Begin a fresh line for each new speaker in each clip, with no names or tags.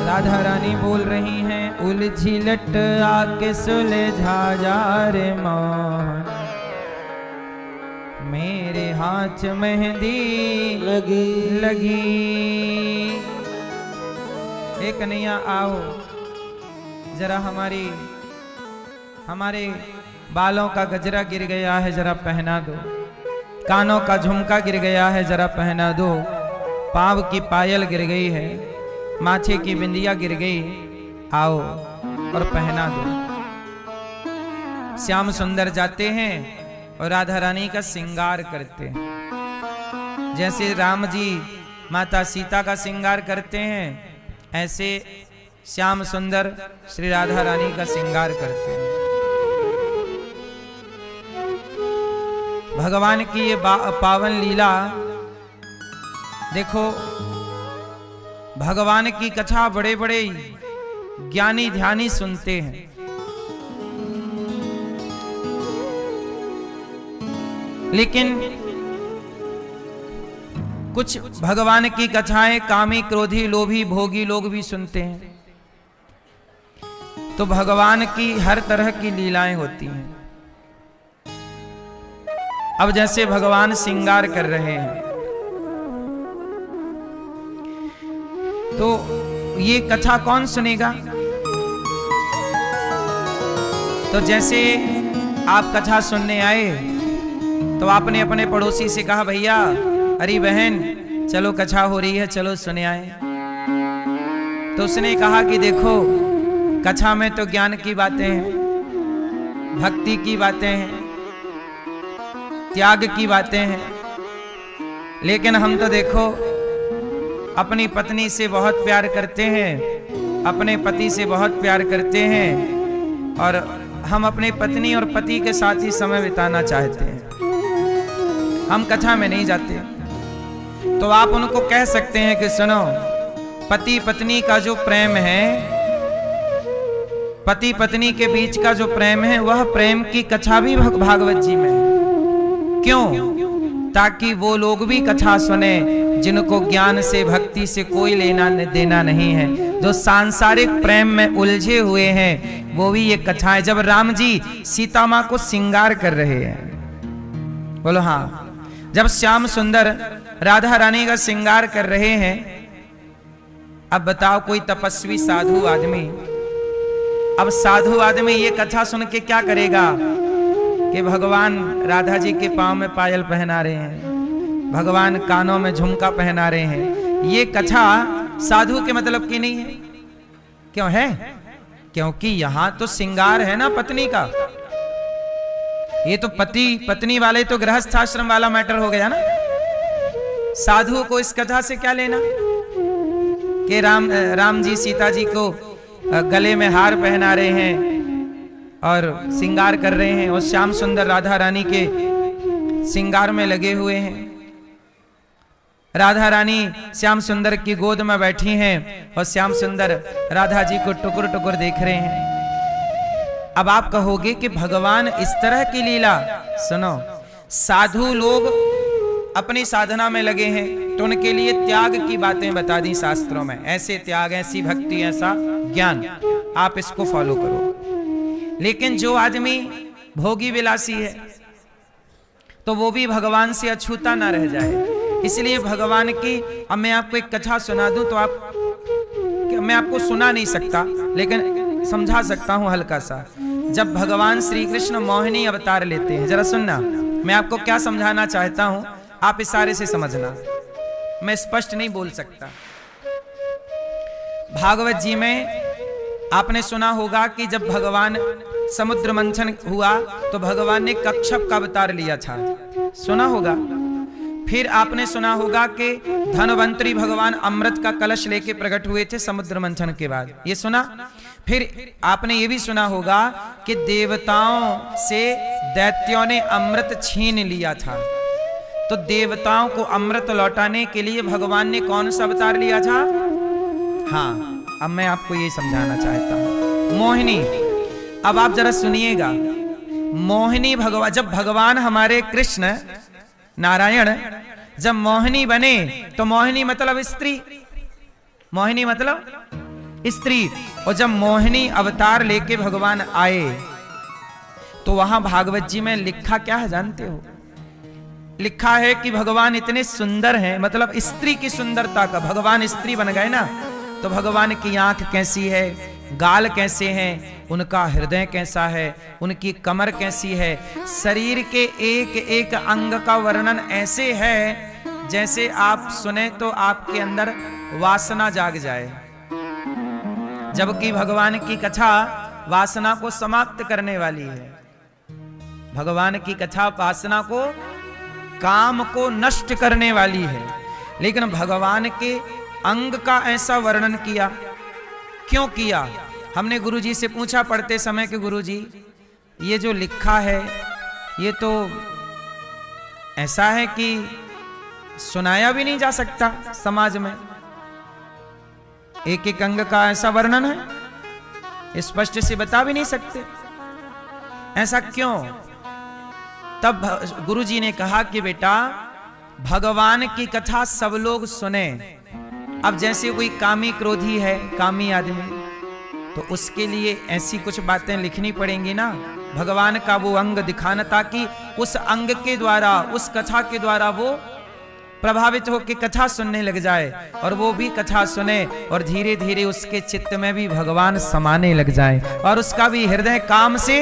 राधा रानी बोल रही हैं, उलझी लट आके सुलझा जा रे मोहन, मेरे हाथ मेहंदी लगी। ए कन्हैया आओ जरा, हमारे बालों का गजरा गिर गया है, जरा पहना दो। कानों का झुमका गिर गया है, जरा पहना दो। पाँव की पायल गिर गई है, माथे की बिंदिया गिर गई, आओ और पहना दो। श्याम सुंदर जाते हैं और राधा रानी का श्रृंगार करते हैं। जैसे राम जी माता सीता का श्रृंगार करते हैं, ऐसे श्याम सुंदर श्री राधा रानी का श्रृंगार करते हैं। भगवान की ये पावन लीला देखो, भगवान की कथा बड़े बड़े ज्ञानी ध्यानी सुनते हैं, लेकिन कुछ भगवान की कथाएं कामी क्रोधी लोभी भोगी लोग भी सुनते हैं। तो भगवान की हर तरह की लीलाएं होती हैं। अब जैसे भगवान श्रृंगार कर रहे हैं, तो ये कथा कौन सुनेगा? तो जैसे आप कथा सुनने आए तो आपने अपने पड़ोसी से कहा, भैया अरे बहन चलो कथा हो रही है, चलो सुने आए। तो उसने कहा कि देखो कथा में तो ज्ञान की बातें हैं, भक्ति की बातें हैं, त्याग की बातें हैं, लेकिन हम तो देखो अपनी पत्नी से बहुत प्यार करते हैं, अपने पति से बहुत प्यार करते हैं, और हम अपनी पत्नी और पति के साथ ही समय बिताना चाहते हैं, हम कथा में नहीं जाते। तो आप उनको कह सकते हैं कि सुनो, पति पत्नी का जो प्रेम है, पति पत्नी के बीच का जो प्रेम है, वह प्रेम की कथा भी भागवत जी में है। क्यों? ताकि वो लोग भी कथा सुने जिनको ज्ञान से भक्ति से कोई लेना देना नहीं है, जो सांसारिक प्रेम में उलझे हुए हैं, वो भी ये कथाएं। जब राम जी सीता मां को श्रृंगार कर रहे हैं, बोलो हाँ, जब श्याम सुंदर राधा रानी का श्रृंगार कर रहे हैं, अब बताओ कोई तपस्वी साधु आदमी, अब साधु आदमी ये कथा सुन के क्या करेगा कि भगवान राधा जी के पांव में पायल पहना रहे हैं, भगवान कानों में झुमका पहना रहे हैं। ये कथा साधु के मतलब की नहीं है। क्यों है? क्योंकि यहां तो श्रृंगार है ना पत्नी का। ये तो पति पत्नी वाले तो गृहस्थ आश्रम वाला मैटर हो गया ना। साधु को इस कथा से क्या लेना कि राम जी सीता जी को गले में हार पहना रहे हैं और श्रृंगार कर रहे हैं, और श्याम सुंदर राधा रानी के श्रृंगार में लगे हुए हैं। राधा रानी श्याम सुंदर की गोद में बैठी हैं और श्याम सुंदर राधा जी को टुकुर टुकुर देख रहे हैं। अब आप कहोगे कि भगवान इस तरह की लीला, सुनो, साधु लोग अपनी साधना में लगे हैं तो उनके लिए त्याग की बातें बता दी शास्त्रों में, ऐसे त्याग, ऐसी भक्ति, ऐसा ज्ञान, आप इसको फॉलो करो। लेकिन जो आदमी भोगी विलासी है तो वो भी भगवान से अछूता ना रह जाए, इसलिए भगवान की, अब मैं आपको एक कथा सुना दूं तो आप, मैं आपको सुना नहीं सकता लेकिन समझा सकता हूं हल्का सा। जब भगवान श्री कृष्ण मोहिनी अवतार लेते हैं, जरा सुनना, मैं आपको क्या समझाना चाहता हूं, आप इशारे से समझना, मैं स्पष्ट नहीं बोल सकता। भागवत जी में आपने सुना होगा कि जब भगवान समुद्र मंथन हुआ तो भगवान ने कच्छप का अवतार लिया था, सुना होगा। फिर आपने सुना होगा कि धनवंतरी भगवान अमृत का कलश लेके प्रकट हुए थे समुद्र मंथन के बाद, ये सुना। फिर आपने ये भी सुना होगा कि देवताओं से दैत्यों ने अमृत छीन लिया था, तो देवताओं को अमृत लौटाने के लिए भगवान ने कौन सा अवतार लिया था? हाँ, अब मैं आपको ये समझाना चाहता हूं, मोहिनी। अब आप जरा सुनिएगा, मोहिनी भगवान, जब भगवान हमारे कृष्ण नारायण जब मोहिनी बने तो मोहिनी मतलब स्त्री, मोहिनी मतलब स्त्री। और जब मोहिनी अवतार लेके भगवान आए तो वहां भागवत जी में लिखा क्या है जानते हो? लिखा है कि भगवान इतने सुंदर हैं, मतलब स्त्री की सुंदरता का, भगवान स्त्री बन गए ना, तो भगवान की आंख कैसी है, गाल कैसे हैं, उनका हृदय कैसा है, उनकी कमर कैसी है, शरीर के एक एक अंग का वर्णन ऐसे है जैसे आप सुने तो आपके अंदर वासना जाग जाए। जबकि भगवान की कथा वासना को समाप्त करने वाली है। भगवान की कथा वासना को, काम को नष्ट करने वाली है। लेकिन भगवान के अंग का ऐसा वर्णन किया, क्यों किया? हमने गुरुजी से पूछा पढ़ते समय कि गुरुजी ये जो लिखा है ये तो ऐसा है कि सुनाया भी नहीं जा सकता समाज में, एक एक अंग का ऐसा वर्णन है, स्पष्ट से बता भी नहीं सकते, ऐसा क्यों? तब गुरुजी ने कहा कि बेटा भगवान की कथा सब लोग सुने। अब जैसे कोई कामी क्रोधी है, कामी आदमी, तो उसके लिए ऐसी कुछ बातें लिखनी पड़ेंगी ना, भगवान का वो अंग दिखाना, ताकि उस अंग के द्वारा, उस कथा के द्वारा वो प्रभावित होकर कथा सुनने लग जाए, और वो भी कथा सुने और धीरे धीरे उसके चित्त में भी भगवान समाने लग जाए, और उसका भी हृदय काम से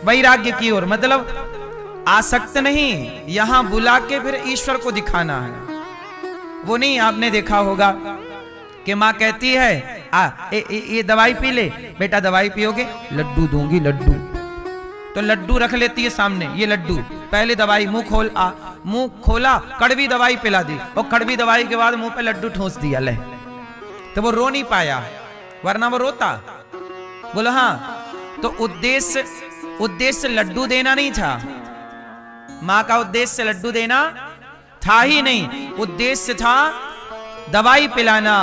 वैराग्य की ओर, मतलब आसक्त नहीं, यहां बुला के फिर ईश्वर को दिखाना है। वो नहीं, आपने देखा होगा कि माँ कहती है ये दवाई पी ले बेटा, दवाई पियोगे, लड्डू दूंगी, लड्डू। तो लड्डू रख लेती है सामने, ये लड्डू, पहले दवाई, मुंह खोला, कड़वी दवाई पिला दी, और कड़वी दवाई के बाद मुंह पे लड्डू ठूंस दिया, ले। तो वो रो नहीं पाया, वरना वो रोता। बोला हाँ, तो उद्देश्य लड्डू देना नहीं था, माँ का उद्देश्य लड्डू देना था ही नहीं, उद्देश्य था दवाई पिलाना।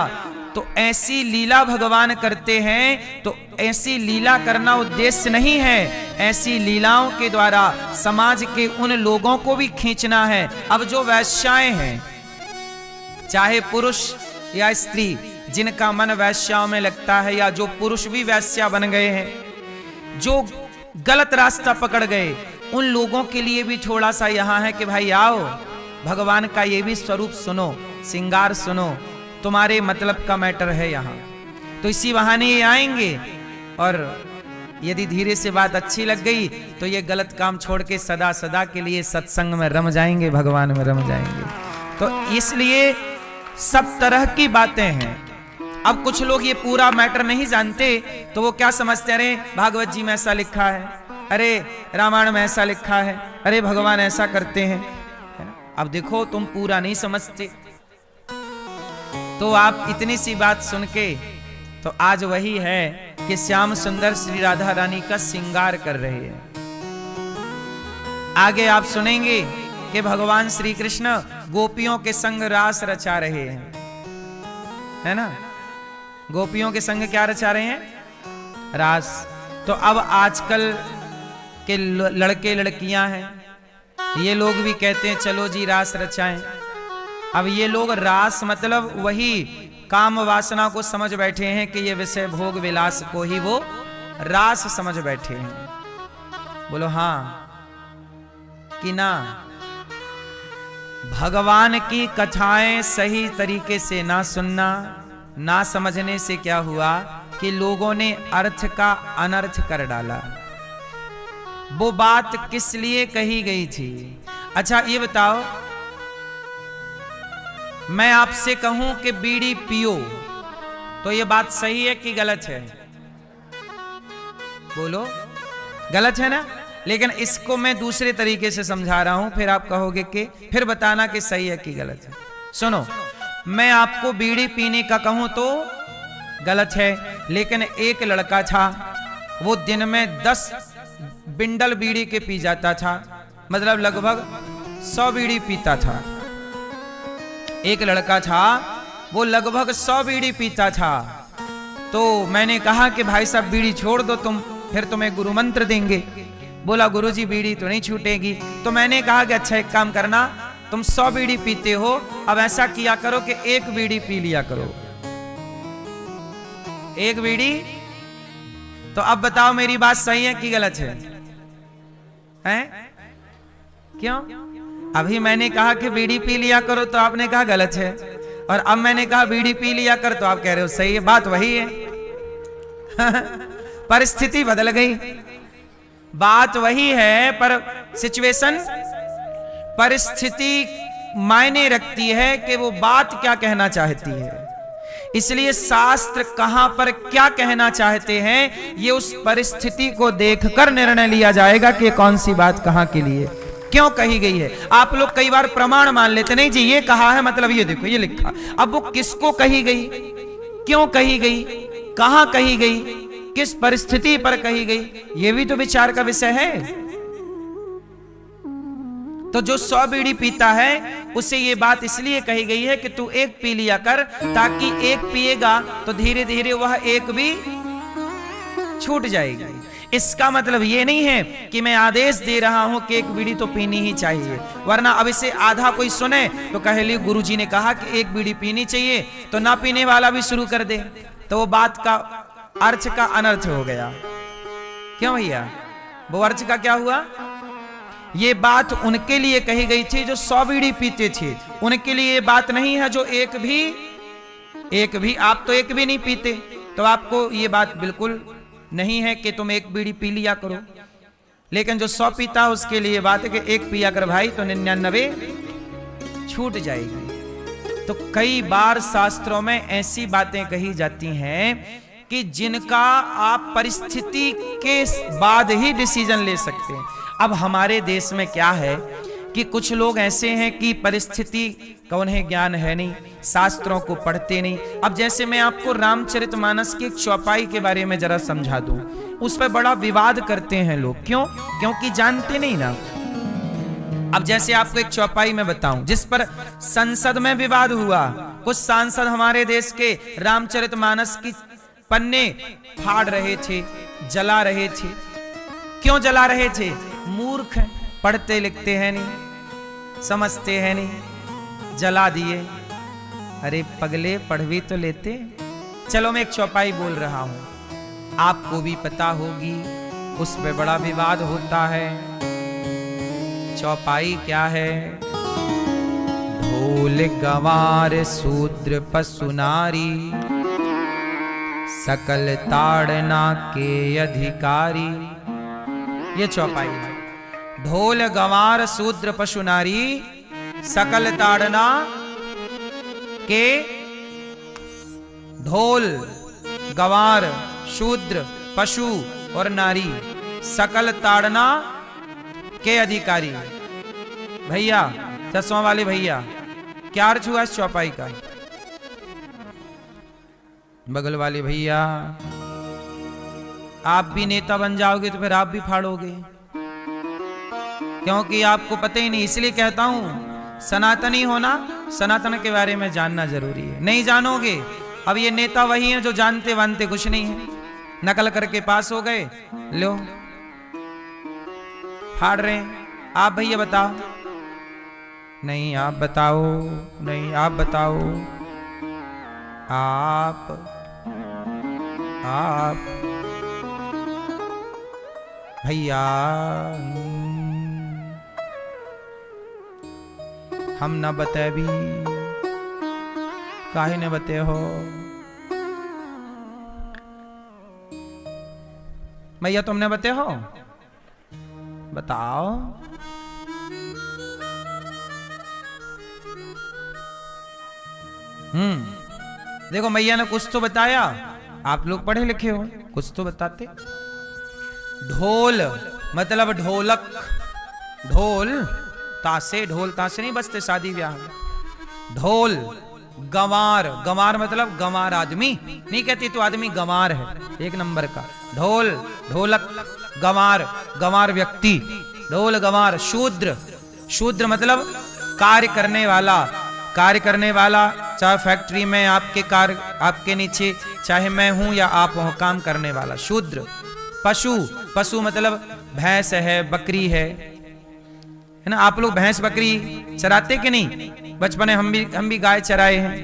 तो ऐसी लीला भगवान करते हैं, तो ऐसी लीला करना उद्देश्य नहीं है, ऐसी लीलाओं के द्वारा समाज के उन लोगों को भी खींचना है। अब जो वैश्याएं हैं, चाहे पुरुष या स्त्री, जिनका मन वैश्याओं में लगता है, या जो पुरुष भी वैश्या बन गए हैं, जो गलत रास्ता पकड़ गए, उन लोगों के लिए भी थोड़ा सा यहां है कि भाई आओ, भगवान का ये भी स्वरूप सुनो, श्रृंगार सुनो, तुम्हारे मतलब का मैटर है यहाँ। तो इसी बहाने ये आएंगे, और यदि धीरे से बात अच्छी लग गई तो ये गलत काम छोड़ के सदा सदा के लिए सत्संग में रम जाएंगे, भगवान में रम जाएंगे। तो इसलिए सब तरह की बातें हैं। अब कुछ लोग ये पूरा मैटर नहीं जानते, तो वो क्या समझते, अरे भागवत जी में ऐसा लिखा है, अरे रामायण में ऐसा लिखा है, अरे भगवान ऐसा करते हैं, है ना? अब देखो तुम पूरा नहीं समझते, तो आप इतनी सी बात सुन के, तो आज वही है कि श्याम सुंदर श्री राधा रानी का श्रृंगार कर रहे हैं। आगे आप सुनेंगे कि भगवान श्री कृष्ण गोपियों के संग रास रचा रहे हैं, है ना? गोपियों के संग क्या रचा रहे हैं? रास। तो अब आजकल के लड़के लड़कियां हैं, ये लोग भी कहते हैं चलो जी रास रचाएं। अब ये लोग रास मतलब वही काम वासना को समझ बैठे हैं कि ये विषय भोग विलास को ही वो रास समझ बैठे हैं। बोलो हाँ कि ना? भगवान की कथाएं सही तरीके से ना सुनना, ना समझने से क्या हुआ कि लोगों ने अर्थ का अनर्थ कर डाला। वो बात किस लिए कही गई थी? अच्छा ये बताओ, मैं आपसे कहूं कि बीड़ी पियो, तो ये बात सही है कि गलत है? बोलो, गलत है ना? लेकिन इसको मैं दूसरे तरीके से समझा रहा हूं, फिर आप कहोगे कि फिर बताना कि सही है कि गलत है। सुनो, मैं आपको बीड़ी पीने का कहूं तो गलत है, लेकिन एक लड़का था, वो दिन में 10 बिंडल बीड़ी के पी जाता था, मतलब लगभग 100 बीड़ी पीता था। एक लड़का था, वो लगभग 100 बीड़ी पीता था। तो मैंने कहा कि भाई साहब बीड़ी छोड़ दो तुम, फिर तुम्हें गुरु मंत्र देंगे। बोला गुरुजी बीड़ी तो नहीं छूटेगी। तो मैंने कहा कि अच्छा एक काम करना, तुम 100 बीड़ी पीते हो, अब ऐसा किया करो कि एक बीड़ी पी लिया करो। एक बीड़ी। तो अब बताओ मेरी बात सही है कि गलत है? हैं? क्यों? अभी मैंने कहा कि बीड़ी पी लिया करो तो आपने कहा गलत है, और अब मैंने कहा बीड़ी पी लिया कर तो आप कह रहे हो सही है। बात वही है। परिस्थिति बदल गई। बात वही है पर सिचुएशन, परिस्थिति मायने रखती है कि वो बात क्या कहना चाहती है। इसलिए शास्त्र कहां पर क्या कहना चाहते हैं, ये उस परिस्थिति को देखकर निर्णय लिया जाएगा कि कौन सी बात कहां के लिए क्यों कही गई है। आप लोग कई बार प्रमाण मान लेते, नहीं जी ये कहा है मतलब ये देखो ये लिखा। अब वो किसको कही गई, क्यों कही गई, कहां कही गई, किस परिस्थिति पर कही गई, ये भी तो विचार का विषय है। तो जो 100 बीड़ी पीता है उसे ये बात इसलिए कही गई है कि तू एक पी लिया कर, ताकि एक पिएगा तो धीरे धीरे वह एक भी छूट जाएगी। इसका मतलब ये नहीं है कि मैं आदेश दे रहा हूं कि एक बीड़ी तो पीनी ही चाहिए, वरना अब इसे आधा कोई सुने तो कहे ली गुरुजी ने कहा कि एक बीड़ी पीनी चाहिए, तो ना पीने वाला भी शुरू कर दे, तो वो बात का अर्थ का अनर्थ हो गया। क्यों भैया? वो अर्थ का क्या हुआ? ये बात उनके लिए कही गई थी जो 100 बीड़ी पीते थे, उनके लिए ये बात नहीं है जो एक भी आप तो एक भी नहीं पीते, तो आपको ये बात बिल्कुल नहीं है कि तुम एक बीड़ी पी लिया करो। लेकिन जो 100 पीता उसके लिए बात है कि एक पिया कर भाई तो 99 छूट जाएगी। तो कई बार शास्त्रों में ऐसी बातें कही जाती हैं कि जिनका आप परिस्थिति के बाद ही डिसीजन ले सकते हैं। अब हमारे देश में क्या है कि कुछ लोग ऐसे हैं कि परिस्थिति का उन्हें ज्ञान है नहीं, शास्त्रों को पढ़ते नहीं। अब जैसे मैं आपको रामचरितमानस की एक चौपाई के बारे में जरा समझा दूं, उस पर बड़ा विवाद करते हैं लोग। क्यों? क्योंकि जानते नहीं ना। अब जैसे आपको एक चौपाई में बताऊं जिस पर संसद में विवाद हुआ, कुछ सांसद हमारे देश के रामचरितमानस की पन्ने फाड़ रहे थे, जला रहे थे। क्यों जला रहे थे? मूर्ख हैं, पढ़ते लिखते हैं नहीं, समझते हैं नहीं, जला दिए। अरे पगले, पढ़ भी तो लेते। चलो मैं एक चौपाई बोल रहा हूं, आपको भी पता होगी, उस पे बड़ा विवाद होता है। चौपाई क्या है? ढोल गंवार शूद्र पशु नारी, सकल ताड़ना के अधिकारी। ये चौपाई है। ढोल गंवार शूद्र पशु नारी, सकल ताड़ना के, ढोल गंवार शूद्र पशु और नारी, सकल ताड़ना के अधिकारी। भैया, चश्मा वाले भैया, क्या अर्थ हुआ इस चौपाई का? बगल वाले भैया, आप भी नेता बन जाओगे तो फिर आप भी फाड़ोगे, क्योंकि आपको पता ही नहीं। इसलिए कहता हूं सनातनी होना, सनातन के बारे में जानना जरूरी है। नहीं जानोगे, अब ये नेता वही हैं जो जानते वानते कुछ नहीं है, नकल करके पास हो गए, लो फाड़ रहे हैं। आप भैया बताओ। नहीं आप बताओ, नहीं आप बताओ, आप भैया, हम न बते भी, काहे न बते हो? भैया तुमने बते हो? बताओ। देखो मैया ने कुछ तो बताया, आप लोग पढ़े लिखे हो, कुछ तो बताते। ढोल मतलब ढोलक, ढोल तासे, ढोल तासे नहीं बजते शादी ब्याह में। ढोल गंवार, गंवार मतलब गंवार आदमी नहीं कहती तो आदमी गंवार है, एक नंबर का। ढोल ढोलक, गंवार गंवार व्यक्ति, ढोल गंवार। शूद्र, शूद्र मतलब कार्य करने वाला, कार्य करने वाला, चाहे फैक्ट्री में आपके कार्य आपके नीचे, चाहे मैं हूं या आप हो, काम करने वाला शूद्र। पशु, पशु मतलब भैंस है, बकरी है ना। आप लोग भैंस बकरी चराते कि नहीं? बचपन में हम भी गाय चराए हैं,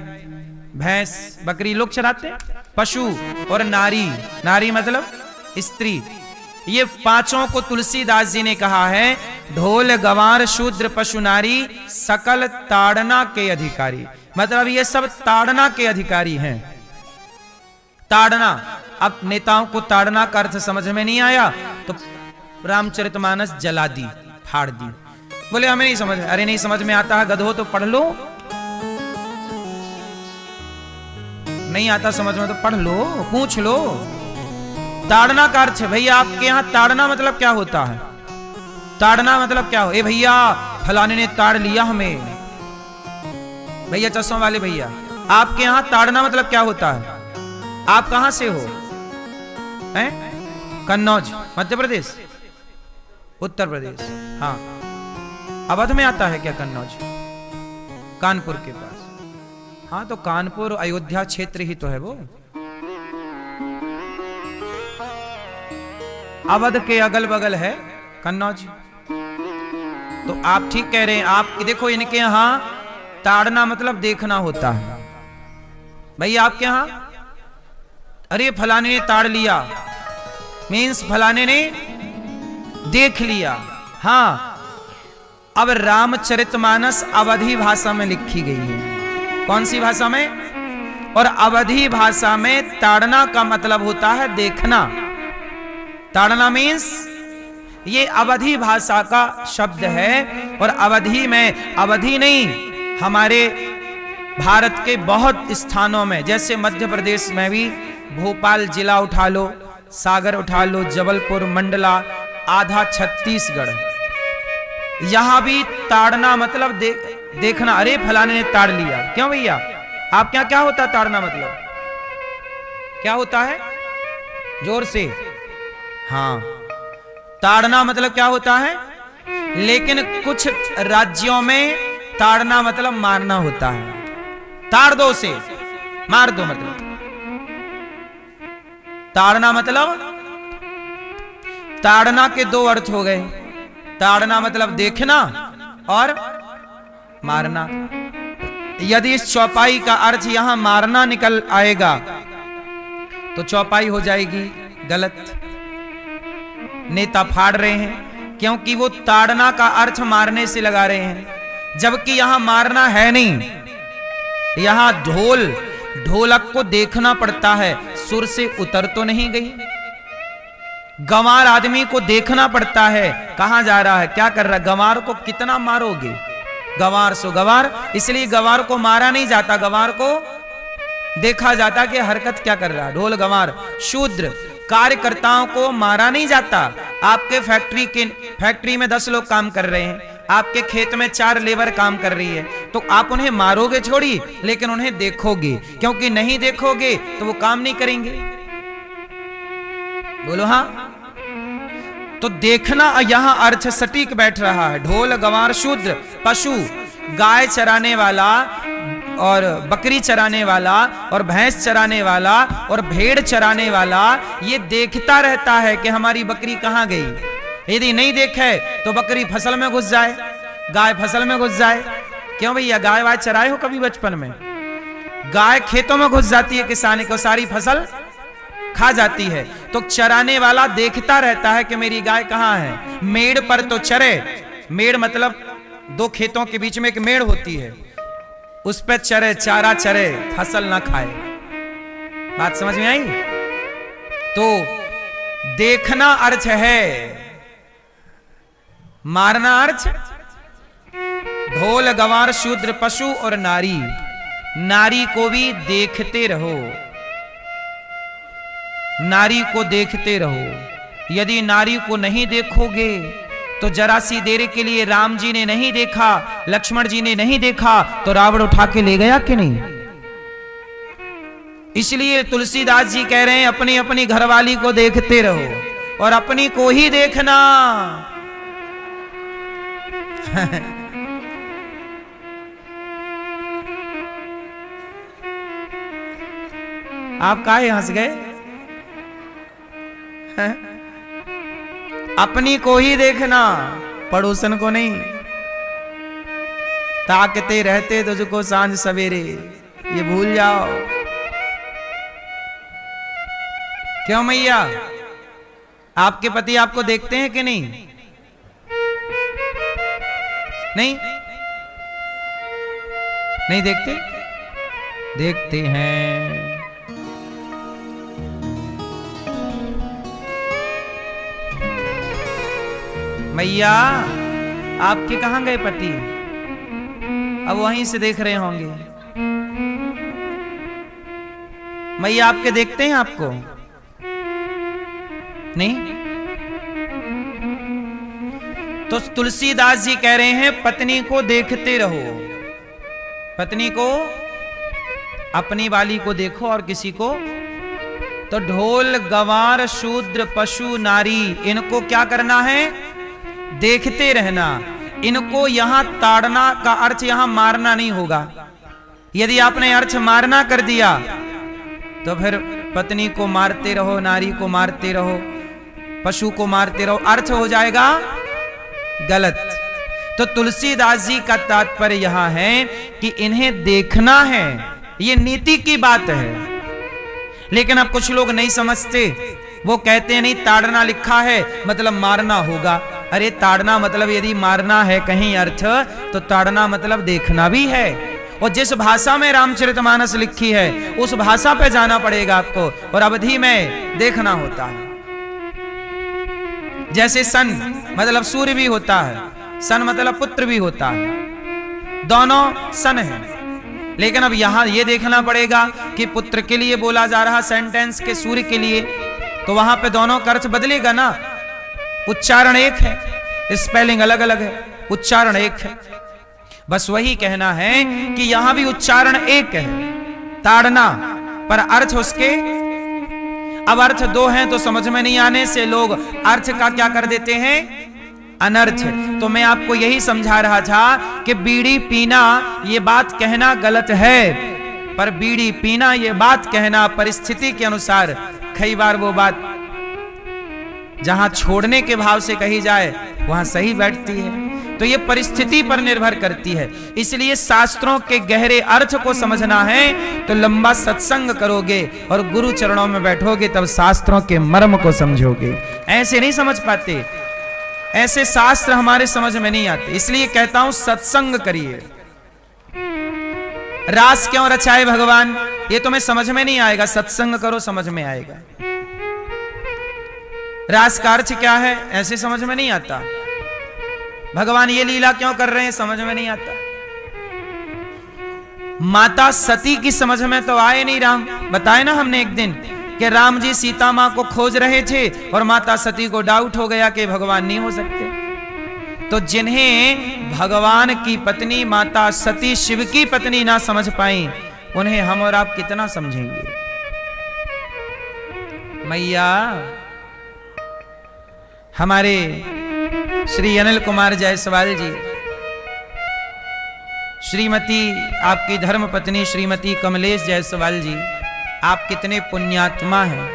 भैंस बकरी लोग चराते हैं। पशु और नारी, नारी मतलब स्त्री, ये पांचों को तुलसीदास जी ने कहा है ढोल गवार शूद्र पशु नारी सकल ताड़ना के अधिकारी। मतलब ये सब ताड़ना के अधिकारी हैं। ताड़ना, अब नेताओं को ताड़ना का अर्थ समझ में नहीं आया तो रामचरितमानस जला दी, फाड़ दी। बोले हमें नहीं समझ में, अरे नहीं समझ में आता है गधो तो पढ़ लो, नहीं आता समझ में तो पढ़ लो, पूछ लो। ताड़ना का अर्थ है भैया, आपके यहां ताड़ना मतलब क्या होता है? ताड़ना मतलब क्या हो? ए भैया फलाने ने ताड़ लिया हमें, भैया चश्मा वाले भैया, आपके यहां ताड़ना मतलब क्या होता है? आप कहां से हो? हैं? कन्नौज मध्य प्रदेश, उत्तर प्रदेश, हाँ। अवध में आता है क्या कन्नौज? कानपुर के पास, हाँ तो कानपुर अयोध्या क्षेत्र ही तो है वो। अवध के अगल बगल है कन्नौज। तो आप ठीक कह रहे हैं। आप देखो इनके यहां ताड़ना मतलब देखना होता है। भैया आपके यहां अरे फलाने ने ताड़ लिया मीन्स फलाने ने देख लिया। हां, अब रामचरितमानस अवधी भाषा में लिखी गई है। कौन सी भाषा में? और अवधी भाषा में ताड़ना का मतलब होता है देखना। ताड़ना मीन्स ये अवधी भाषा का शब्द है। और अवधी में, अवधी नहीं, हमारे भारत के बहुत स्थानों में, जैसे मध्य प्रदेश में भी भोपाल जिला उठा लो, सागर उठा लो, जबलपुर, मंडला, आधा छत्तीसगढ़, यहां भी ताड़ना मतलब देखना। अरे फलाने ने ताड़ लिया। क्यों भैया आप क्या होता है ताड़ना मतलब? क्या होता है? जोर से। हाँ, ताड़ना मतलब क्या होता है? लेकिन कुछ राज्यों में ताड़ना मतलब मारना होता है। ताड़ दो से, मार दो मतलब। ताड़ना मतलब, ताड़ना के दो अर्थ हो गए। ताड़ना मतलब देखना और मारना। यदि इस चौपाई का अर्थ यहां मारना निकल आएगा तो चौपाई हो जाएगी गलत। नेता फाड़ रहे हैं क्योंकि वो ताड़ना का अर्थ मारने से लगा रहे हैं, जबकि यहां मारना है नहीं। यहां ढोलक को देखना पड़ता है, सुर से उतर तो नहीं गई। गंवार आदमी को देखना पड़ता है कहां जा रहा है, क्या कर रहा है। गंवार को कितना मारोगे? गंवार सो गंवार, इसलिए गंवार को मारा नहीं जाता, गंवार को देखा जाता कि हरकत क्या कर रहा है। ढोल गंवार शूद्र कार्यकर्ताओं को मारा नहीं जाता। आपके फैक्ट्री में 10 लोग काम कर रहे हैं, आपके खेत में 4 लेबर काम कर रही है, तो आप उन्हें मारोगे छोड़ी, लेकिन उन्हें देखोगे, क्योंकि नहीं देखोगे तो वो काम नहीं करेंगे। बोलो हाँ। तो देखना यहां अर्थ सटीक बैठ रहा है। ढोल गंवार शूद्र पशु, गाय चराने वाला और बकरी चराने वाला और भैंस चराने वाला और भेड़ चराने वाला, ये देखता रहता है कि हमारी बकरी कहां गई। यदि नहीं देखे तो बकरी फसल में घुस जाए, गाय फसल में घुस जाए। क्यों भैया गाय वाय चराए हो कभी बचपन में? गाय खेतों में घुस जाती है, किसान को सारी फसल खा जाती है। तो चराने वाला देखता रहता है कि मेरी गाय कहां है। मेड़ पर तो चरे, मेड़ मतलब 2 खेतों के बीच में एक मेड़ होती है, उस पर चरे, चारा चरे, फसल ना खाए। बात समझ में आई? तो देखना अर्थ है, मारना अर्थ। ढोल गंवार शूद्र पशु और नारी, नारी को भी देखते रहो, नारी को देखते रहो। यदि नारी को नहीं देखोगे तो जरा सी देर के लिए राम जी ने नहीं देखा, लक्ष्मण जी ने नहीं देखा, तो रावण उठा के ले गया कि नहीं? इसलिए तुलसीदास जी कह रहे हैं अपनी अपनी घरवाली को देखते रहो और अपनी को ही देखना। आप काहे हंस गए? अपनी को ही देखना, पड़ोसन को नहीं। ताकते रहते तुझको सांझ सवेरे, ये भूल जाओ। क्यों मैया, आपके पति आपको देखते हैं कि नहीं? नहीं नहीं देखते? देखते हैं। मैया, आपके कहां गए पति? अब वहीं से देख रहे होंगे। मैया, आपके देखते हैं आपको? नहीं? तो तुलसीदास जी कह रहे हैं पत्नी को देखते रहो। पत्नी को, अपनी वाली को देखो और किसी को। तो ढोल गंवार शूद्र पशु नारी, इनको क्या करना है? देखते रहना। इनको यहां ताड़ना का अर्थ यहां मारना नहीं होगा। यदि आपने अर्थ मारना कर दिया तो फिर पत्नी को मारते रहो, नारी को मारते रहो, पशु को मारते रहो, अर्थ हो जाएगा गलत। तो तुलसीदास जी का तात्पर्य यहां है कि इन्हें देखना है, ये नीति की बात है। लेकिन अब कुछ लोग नहीं समझते, वो कहते हैं नहीं ताड़ना लिखा है मतलब मारना होगा। अरे ताड़ना मतलब यदि मारना है कहीं अर्थ, तो ताड़ना मतलब देखना भी है। और जिस भाषा में रामचरितमानस लिखी है उस भाषा पे जाना पड़ेगा आपको, और अवधि में देखना होता है। जैसे सन मतलब सूर्य भी होता है, सन मतलब पुत्र भी होता है, दोनों सन है। लेकिन अब यहां यह देखना पड़ेगा कि पुत्र के लिए बोला जा रहा सेंटेंस के सूर्य के लिए, तो वहां पे दोनों का अर्थ बदलेगा ना। उच्चारण एक है, स्पेलिंग अलग अलग है, उच्चारण एक है। बस वही कहना है कि यहां भी उच्चारण एक है, ताड़ना, पर अर्थ उसके अब अर्थ दो हैं, तो समझ में नहीं आने से लोग अर्थ का क्या कर देते हैं? अनर्थ। तो मैं आपको यही समझा रहा था कि बीड़ी पीना ये बात कहना गलत है, पर बीड़ी पीना ये बात कहना परिस्थिति के अनुसार, कई बार वो बात जहां छोड़ने के भाव से कही जाए वहां सही बैठती है। तो ये परिस्थिति पर निर्भर करती है। इसलिए शास्त्रों के गहरे अर्थ को समझना है तो लंबा सत्संग करोगे और गुरु चरणों में बैठोगे, तब शास्त्रों के मर्म को समझोगे। ऐसे नहीं समझ पाते, ऐसे शास्त्र हमारे समझ में नहीं आते। इसलिए कहता हूं सत्संग करिए। रास क्यों रचाए भगवान, ये तुम्हें समझ में नहीं आएगा, सत्संग करो समझ में आएगा। रास का अर्थ क्या है ऐसे समझ में नहीं आता। भगवान ये लीला क्यों कर रहे हैं समझ में नहीं आता। माता सती की समझ में तो आए नहीं राम। बताए ना हमने एक दिन कि राम जी सीता मां को खोज रहे थे और माता सती को डाउट हो गया कि भगवान नहीं हो सकते। तो जिन्हें भगवान की पत्नी माता सती शिव की पत्नी ना समझ पाई, उन्हें हम और आप कितना समझेंगे। मैया, हमारे श्री अनिल कुमार जायसवाल जी, श्रीमती आपकी धर्म पत्नी श्रीमती कमलेश जायसवाल जी, आप कितने पुण्यात्मा हैं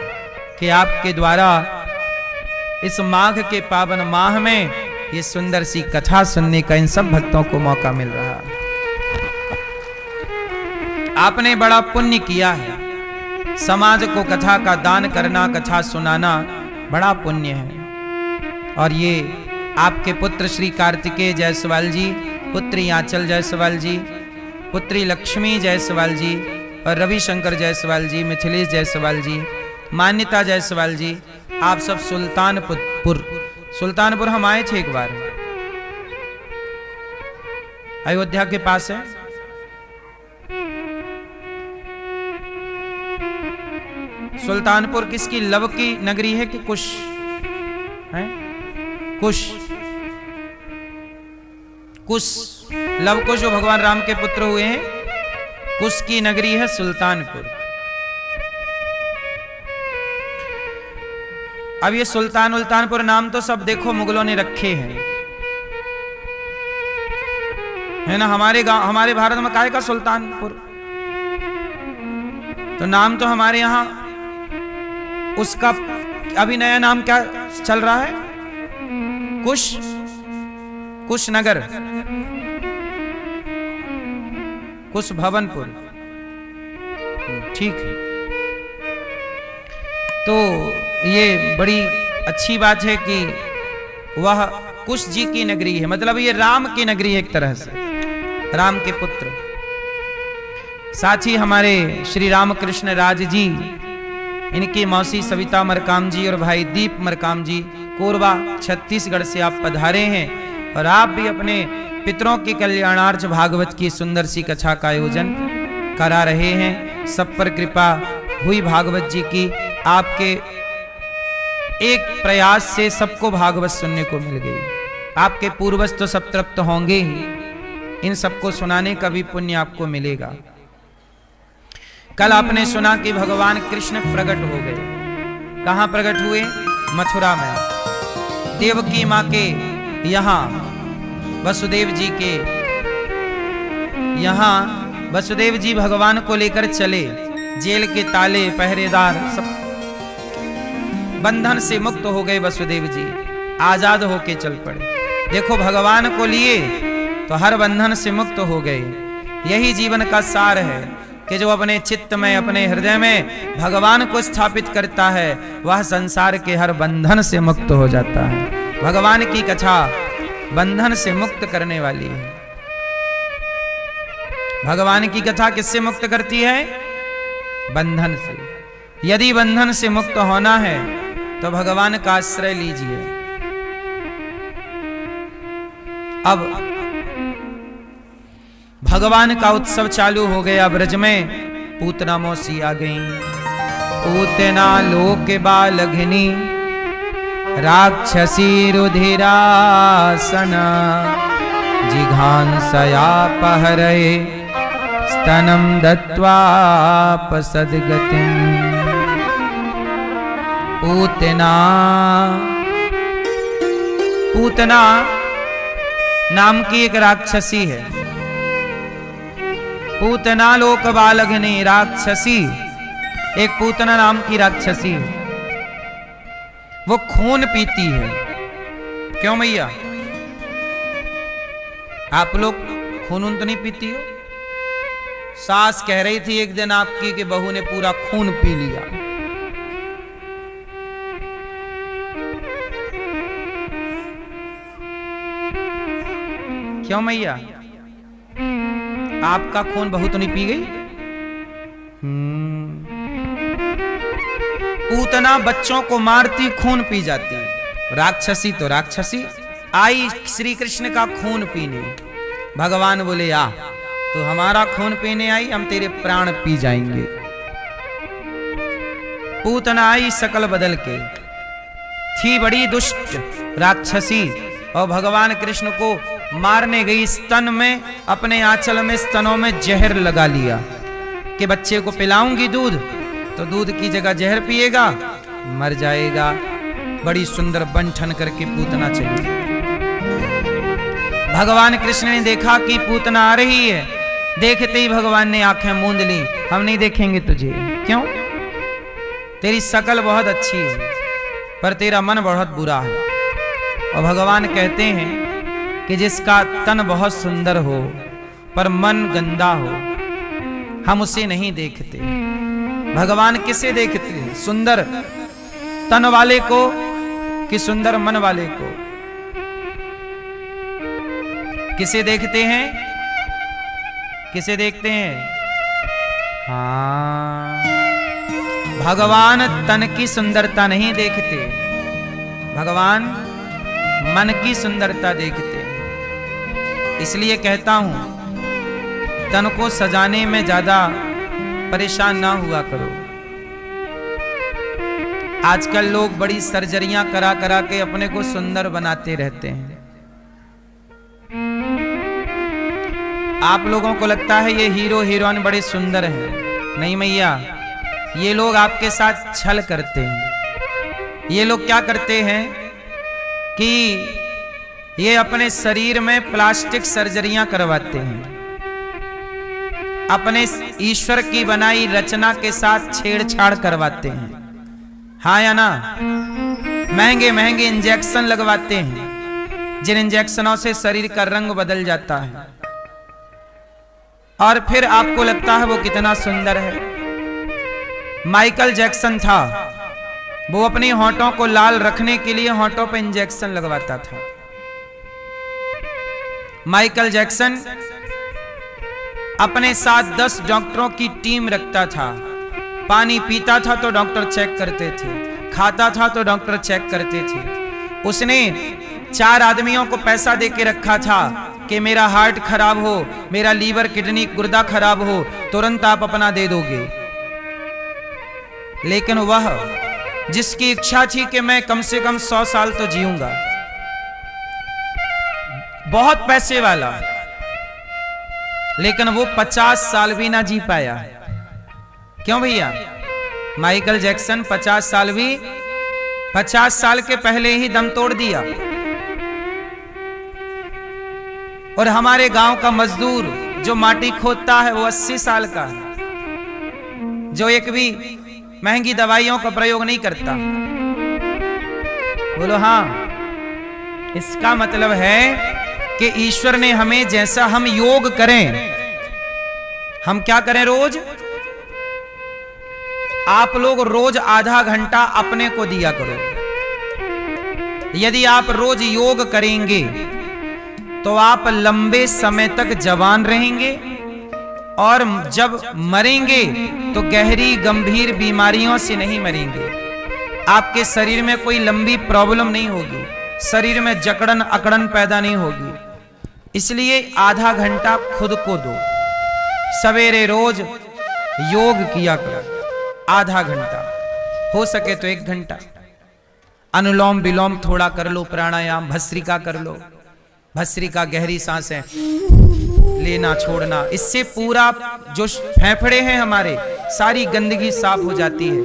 कि आपके द्वारा इस माघ के पावन माह में ये सुंदर सी कथा सुनने का इन सब भक्तों को मौका मिल रहा है। आपने बड़ा पुण्य किया है। समाज को कथा का दान करना, कथा सुनाना बड़ा पुण्य है। और ये आपके पुत्र श्री कार्तिकेय जायसवाल जी, पुत्री आंचल जायसवाल जी, पुत्री लक्ष्मी जायसवाल जी और रविशंकर जायसवाल जी, मिथिलेश जायसवाल जी, मान्यता जायसवाल जी, आप सब सुल्तानपुर हम आए थे एक बार, अयोध्या के पास है। सुल्तानपुर किसकी लव की नगरी है कि कुश है? कुश, कुश, लव कुश जो भगवान राम के पुत्र हुए हैं, कुश की नगरी है सुल्तानपुर। अब ये सुल्तानपुर नाम तो सब देखो मुगलों ने रखे हैं, है ना। हमारे गांव, हमारे भारत में काहे का सुल्तानपुर, तो नाम तो हमारे यहां उसका अभी नया नाम क्या चल रहा है? कुश, कुशनगर, कुश भवनपुर, ठीक है। तो ये बड़ी अच्छी बात है कि वह कुश जी की नगरी है, मतलब ये राम की नगरी है एक तरह से, राम के पुत्र। साथ ही हमारे श्री रामकृष्ण राज जी, इनकी मौसी सविता मरकाम जी और भाई दीप मरकाम जी कोरबा छत्तीसगढ़ से आप पधारे हैं और आप भी अपने पितरों के कल्याणार्थ भागवत की सुंदर सी कथा का आयोजन करा रहे हैं। सब पर कृपा हुई भागवत जी की, आपके एक प्रयास से सबको भागवत सुनने को मिल गई। आपके पूर्वज तो सब तृप्त होंगे ही, इन सबको सुनाने का भी पुण्य आपको मिलेगा। कल आपने सुना कि भगवान कृष्ण प्रकट हो गए। कहां प्रकट हुए? मथुरा में, देवकी मां के यहां, वसुदेव जी के यहां। वसुदेव जी भगवान को लेकर चले, जेल के ताले पहरेदार सब बंधन से मुक्त हो गए। वसुदेव जी आजाद होके चल पड़े। देखो, भगवान को लिए तो हर बंधन से मुक्त हो गए। यही जीवन का सार है कि जो अपने चित्त में, अपने हृदय में भगवान को स्थापित करता है, वह संसार के हर बंधन से मुक्त हो जाता है। भगवान की कथा बंधन से मुक्त करने वाली है। भगवान की कथा किससे मुक्त करती है? बंधन से। यदि बंधन से मुक्त होना है तो भगवान का आश्रय लीजिए। अब भगवान का उत्सव चालू हो गया ब्रज में। पूतना मौसी आ गई। पूतना लोक बालघिनी राक्षसी रुधिरासना जिघांसया पहरये स्तनम दत्वा पसद्गतिं। पूतना नाम की एक राक्षसी है। पूतना लोक बालघिनी राक्षसी, एक पूतना नाम की राक्षसी है। वो खून पीती है। क्यों मैया? आप लोग खून तो नहीं पीती हो? सास कह रही थी एक दिन आपकी कि बहू ने पूरा खून पी लिया। क्यों मैया? आपका खून बहू तो नहीं पी गई? पूतना बच्चों को मारती, खून पी जाती। राक्षसी तो राक्षसी आई श्री कृष्ण का खून पीने। भगवान बोले, आ तो हमारा खून पीने आई, हम तेरे प्राण पी जाएंगे। पूतना आई शकल बदल के, थी बड़ी दुष्ट राक्षसी और भगवान कृष्ण को मारने गई। स्तन में, अपने आंचल में, स्तनों में जहर लगा लिया कि बच्चे को पिलाऊंगी दूध तो दूध की जगह जहर पिएगा, मर जाएगा। बड़ी सुंदर बंठन करके पूतना चली। भगवान कृष्ण ने देखा कि पूतना आ रही है। देखते ही भगवान ने आंखें मूंद ली, हम नहीं देखेंगे तुझे। क्यों? तेरी शकल बहुत अच्छी है पर तेरा मन बहुत बुरा है। और भगवान कहते हैं कि जिसका तन बहुत सुंदर हो पर मन गंदा हो, हम उसे नहीं देखते। भगवान किसे देखते हैं? सुंदर तन वाले को कि सुंदर मन वाले को? किसे देखते हैं? किसे देखते हैं? हाँ, भगवान तन की सुंदरता नहीं देखते, भगवान मन की सुंदरता देखते हैं। इसलिए कहता हूं, तन को सजाने में ज्यादा परेशान ना हुआ करो। आजकल लोग बड़ी सर्जरियां करा करा के अपने को सुंदर बनाते रहते हैं। आप लोगों को लगता है ये हीरो हीरोइन बड़े सुंदर हैं। नहीं मैया, ये लोग आपके साथ छल करते हैं। ये लोग क्या करते हैं कि ये अपने शरीर में प्लास्टिक सर्जरियां करवाते हैं। अपने ईश्वर की बनाई रचना के साथ छेड़छाड़ करवाते हैं। हाँ या ना? महंगे महंगे इंजेक्शन लगवाते हैं, जिन इंजेक्शनों से शरीर का रंग बदल जाता है और फिर आपको लगता है वो कितना सुंदर है। माइकल जैक्सन था, वो अपने होंठों को लाल रखने के लिए होंठों पे इंजेक्शन लगवाता था। माइकल जैक्सन अपने साथ 10 डॉक्टरों की टीम रखता था। पानी पीता था तो डॉक्टर चेक करते थे, खाता था तो डॉक्टर चेक करते थे। उसने 4 आदमियों को पैसा दे के रखा था कि मेरा हार्ट खराब हो, मेरा लीवर किडनी गुर्दा खराब हो, तुरंत आप अपना दे दोगे। लेकिन वह जिसकी इच्छा थी कि मैं कम से कम 100 साल तो जीऊंगा, बहुत पैसे वाला, लेकिन वो 50 साल भी ना जी पाया। क्यों भैया? माइकल जैक्सन 50 साल के पहले ही दम तोड़ दिया। और हमारे गांव का मजदूर जो माटी खोदता है वो 80 साल का है, जो एक भी महंगी दवाइयों का प्रयोग नहीं करता। बोलो हाँ। इसका मतलब है कि ईश्वर ने हमें, जैसा हम योग करें, हम क्या करें? रोज आप लोग रोज आधा घंटा अपने को दिया करो। यदि आप रोज योग करेंगे तो आप लंबे समय तक जवान रहेंगे, और जब मरेंगे तो गहरी गंभीर बीमारियों से नहीं मरेंगे। आपके शरीर में कोई लंबी प्रॉब्लम नहीं होगी, शरीर में जकड़न अकड़न पैदा नहीं होगी। इसलिए आधा घंटा खुद को दो। सवेरे रोज योग किया करो, आधा घंटा, हो सके तो 1 घंटा। अनुलोम विलोम थोड़ा कर लो, प्राणायाम, भस्त्रिका कर लो। भस्त्रिका गहरी सांसें लेना छोड़ना, इससे पूरा जो फेफड़े हैं हमारे, सारी गंदगी साफ हो जाती है।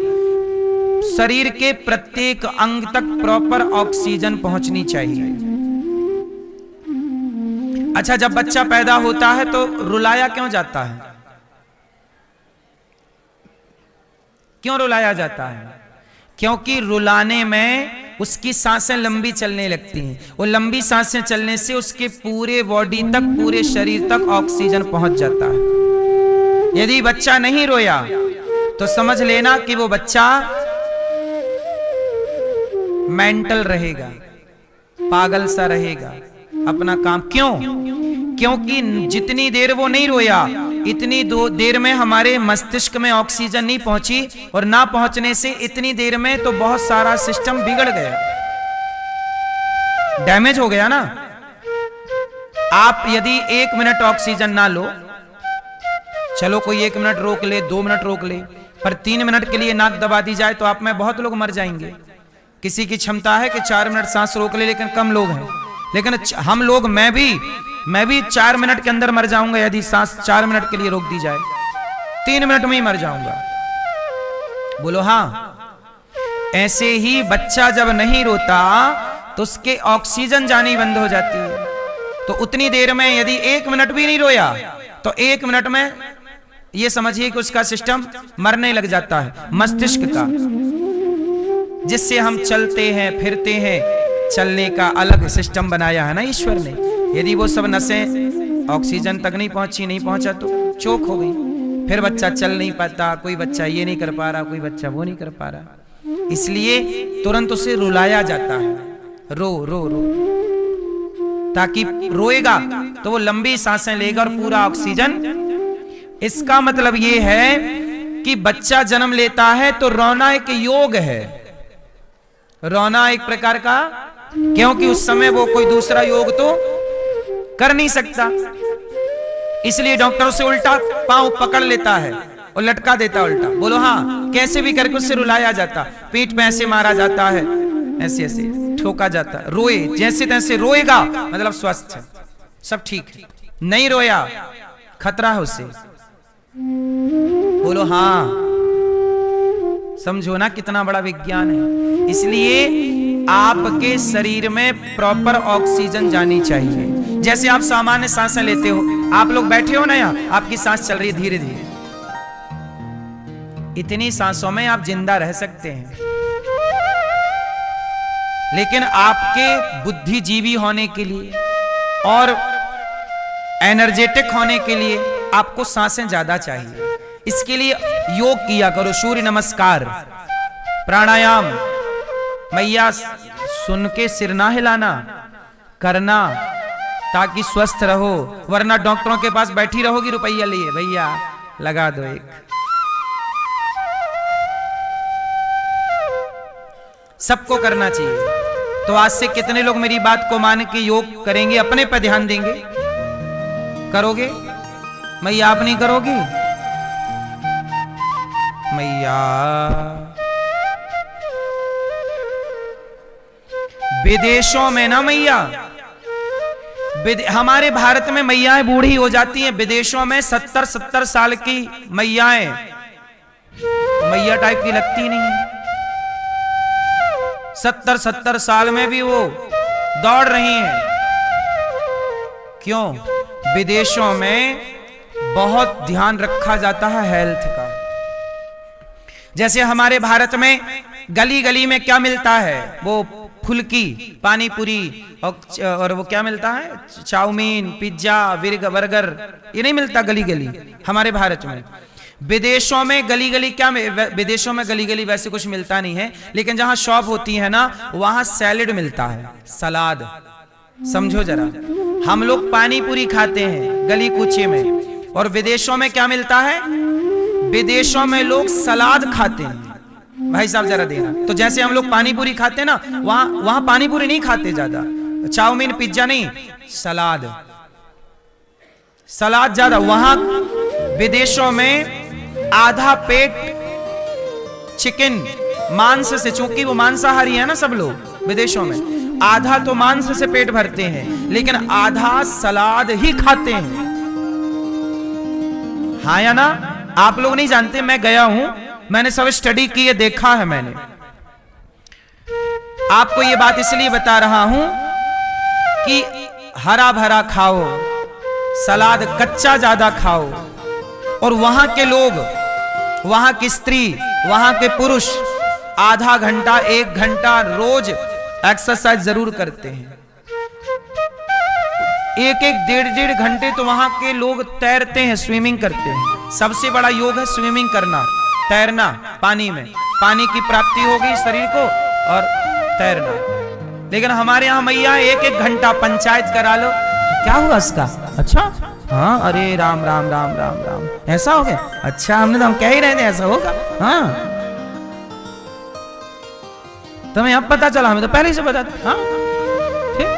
शरीर के प्रत्येक अंग तक प्रॉपर ऑक्सीजन पहुंचनी चाहिए। अच्छा, जब बच्चा पैदा होता है तो रुलाया क्यों जाता है? क्यों रुलाया जाता है? क्योंकि रुलाने में उसकी सांसें लंबी चलने लगती हैं, और लंबी सांसें चलने से उसके पूरे बॉडी तक, पूरे शरीर तक ऑक्सीजन पहुंच जाता है। यदि बच्चा नहीं रोया तो समझ लेना कि वो बच्चा मेंटल रहेगा, पागल सा रहेगा, अपना काम। क्यों? क्योंकि जितनी देर वो नहीं रोया, इतनी देर में हमारे मस्तिष्क में ऑक्सीजन नहीं पहुंची, और ना पहुंचने से इतनी देर में तो बहुत सारा सिस्टम बिगड़ गया, डैमेज हो गया ना। आप यदि 1 मिनट ऑक्सीजन ना लो, चलो कोई 1 मिनट रोक ले, 2 मिनट रोक ले, पर 3 मिनट के लिए नाक दबा दी जाए तो आप में बहुत लोग मर जाएंगे। किसी की क्षमता है कि 4 मिनट सांस रोक ले, लेकिन कम लोग हैं। लेकिन हम लोग, मैं भी 4 मिनट के अंदर मर जाऊंगा यदि सांस 4 मिनट के लिए रोक दी जाए। 3 मिनट में ही मर जाऊंगा। बोलो हाँ। ऐसे ही बच्चा जब नहीं रोता तो उसके ऑक्सीजन जानी बंद हो जाती है। तो उतनी देर में यदि 1 मिनट भी नहीं रोया तो 1 मिनट में ये समझिए कि उसका सिस्टम मरने लग जाता है, मस्तिष्क का, जिससे हम चलते हैं फिरते हैं। चलने का अलग सिस्टम बनाया है ना ईश्वर ने। यदि वो सब नसें ऑक्सीजन तक नहीं पहुंचा तो चोक हो गई, फिर बच्चा चल नहीं पाता, कोई बच्चा ये नहीं कर पा रहा, कोई बच्चा वो नहीं कर पा रहा। इसलिए तुरंत उसे रुलाया जाता है, रो रो रो, ताकि रोएगा तो वो लंबी सांसें लेगा और पूरा ऑक्सीजन। इसका मतलब ये है कि बच्चा जन्म लेता है तो रोना एक योग है, रोना एक प्रकार का, क्योंकि उस समय वो कोई दूसरा योग तो कर नहीं सकता। इसलिए डॉक्टर उसे उल्टा पांव पकड़ लेता है और लटका देता उल्टा। बोलो हाँ। कैसे भी करके उससे रुलाया जाता, पीठ पे ऐसे मारा जाता है, ऐसे ऐसे ठोका जाता, रोए जैसे तैसे, रोएगा मतलब स्वस्थ है, सब ठीक है। नहीं रोया खतरा है उससे। बोलो हाँ। समझो ना कितना बड़ा विज्ञान है। इसलिए आपके शरीर में प्रॉपर ऑक्सीजन जानी चाहिए। जैसे आप सामान्य सांसें लेते हो, आप लोग बैठे हो ना यहाँ, आपकी सांस चल रही है धीरे धीरे, इतनी सांसों में आप जिंदा रह सकते हैं। लेकिन आपके बुद्धिजीवी होने के लिए और एनर्जेटिक होने के लिए आपको सांसें ज्यादा चाहिए। इसके लिए योग किया करो, सूर्य नमस्कार, प्राणायाम, मैया सुन के सिर ना हिलाना, करना ताकि स्वस्थ रहो, वरना डॉक्टरों के पास बैठी रहोगी रुपया लिए, भैया लगा दो एक। सबको करना चाहिए। तो आज से कितने लोग मेरी बात को मान के योग करेंगे, अपने पर ध्यान देंगे? करोगे? मैया आप नहीं करोगी? मैया विदेशों में ना मैया, हमारे भारत में मैयाएं बूढ़ी हो जाती हैं, विदेशों में 70-70 साल की मैयाएं मैया टाइप की लगती नहीं है। 70-70 साल में भी वो दौड़ रही हैं। क्यों? विदेशों में बहुत ध्यान रखा जाता है हेल्थ का। जैसे हमारे भारत में गली गली में क्या मिलता है? वो फुल्की, पानी पूरी और वो क्या मिलता है? चाउमीन, पिज्जा, बर्गर, ये नहीं मिलता गली गली हमारे भारत में। विदेशों में गली गली क्या, विदेशों में गली गली वैसे कुछ मिलता नहीं है, लेकिन जहां शॉप होती है ना, वहां सैलेड मिलता है, सलाद। समझो जरा, हम लोग पानी पूरी खाते हैं गली कूचे में, और विदेशों में क्या मिलता है? विदेशों में लोग सलाद खाते हैं। भाई साहब जरा देना। तो जैसे हम लोग पानी पूरी खाते हैं ना, वहां पानी पूरी नहीं खाते ज्यादा, चाउमीन पिज्जा नहीं, सलाद, सलाद ज्यादा। वहां विदेशों में आधा पेट चिकन मांस से, चूंकि वो मांसाहारी है ना सब लोग विदेशों में, आधा तो मांस से पेट भरते हैं, लेकिन आधा सलाद ही खाते हैं। हाँ या ना? आप लोग नहीं जानते, मैं गया हूं, मैंने सब स्टडी की है, देखा है मैंने। आपको ये बात इसलिए बता रहा हूं कि हरा भरा खाओ, सलाद कच्चा ज्यादा खाओ। और वहां के लोग, वहां की स्त्री, वहां के पुरुष आधा घंटा 1 घंटा रोज एक्सरसाइज जरूर करते हैं। 1-1, 1.5 घंटे तो वहां के लोग तैरते हैं, स्विमिंग करते हैं। सबसे बड़ा योग है स्विमिंग करना, तैरना पानी में। पानी की प्राप्ति होगी शरीर को और तैरना। लेकिन हमारे यहां मैया 1-1 घंटा पंचायत करा लो, क्या हुआ इसका? अच्छा, हाँ, अरे राम राम राम राम राम, ऐसा हो गया? अच्छा, हमने तो हम कह ही रहे थे ऐसा होगा। हाँ, तुम्हें अब पता चला? हमें तो पहले से पता था। हाँ, ठीक,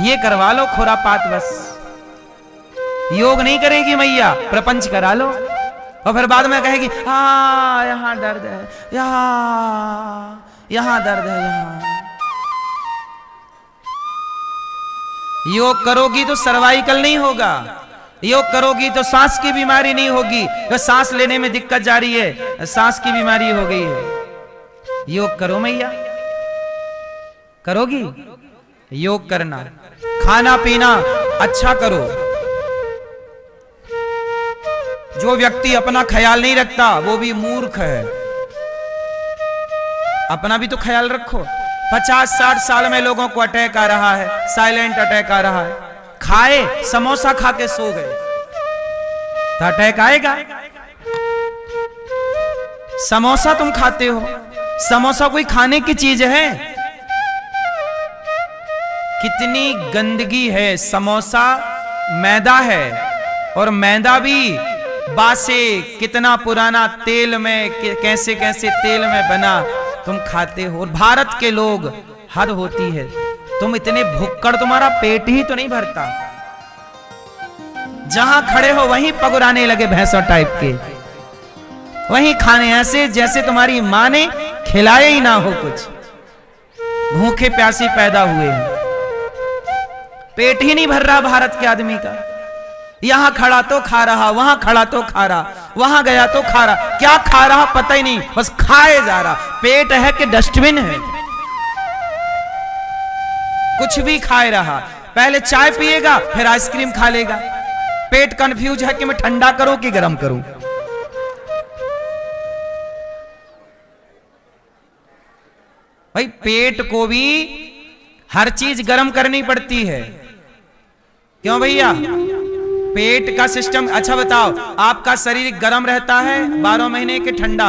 ये करवा लो खुरापात बस। योग नहीं करेगी मैया, प्रपंच करा लो, और फिर बाद में कहेगी हाँ यहाँ दर्द है, यहाँ दर्द है, यहाँ। योग करोगी तो सर्वाइकल नहीं होगा, योग करोगी तो सांस की बीमारी नहीं होगी। तो सांस लेने में दिक्कत जा रही है, सांस की बीमारी हो गई है। योग करो मैया, करोगी? योग करना, खाना पीना अच्छा करो। जो व्यक्ति अपना ख्याल नहीं रखता वो भी मूर्ख है। अपना भी तो ख्याल रखो। 50-60 साल में लोगों को अटैक आ रहा है, साइलेंट अटैक आ रहा है। खाए समोसा खा के सो गए तो अटैक आएगा। समोसा तुम खाते हो, समोसा कोई खाने की चीज है? कितनी गंदगी है। समोसा मैदा है, और मैदा भी बासे, कितना पुराना तेल में, कैसे कैसे तेल में बना तुम खाते हो। और भारत के लोग, हद होती है, तुम इतने भुक्कड़, तुम्हारा पेट ही तो नहीं भरता। जहां खड़े हो वहीं पगुराने लगे भैंसा टाइप के, वहीं खाने ऐसे जैसे तुम्हारी मां ने खिलाया ही ना हो कुछ। भूखे प्यासी पैदा हुए हैं, पेट ही नहीं भर रहा भारत के आदमी का। यहां खड़ा तो खा रहा, वहां खड़ा तो खा रहा, वहां गया तो खा रहा, क्या खा रहा पता ही नहीं, बस खाए जा रहा। पेट है कि डस्टबिन है? कुछ भी खाए रहा। पहले चाय पिएगा, फिर आइसक्रीम खा लेगा। पेट कंफ्यूज है कि मैं ठंडा करूं कि गर्म करूं। भाई पेट को भी हर चीज गर्म करनी पड़ती है। क्यों भैया? पेट का सिस्टम। अच्छा बताओ, आपका शरीर गर्म रहता है 12 महीने के ठंडा?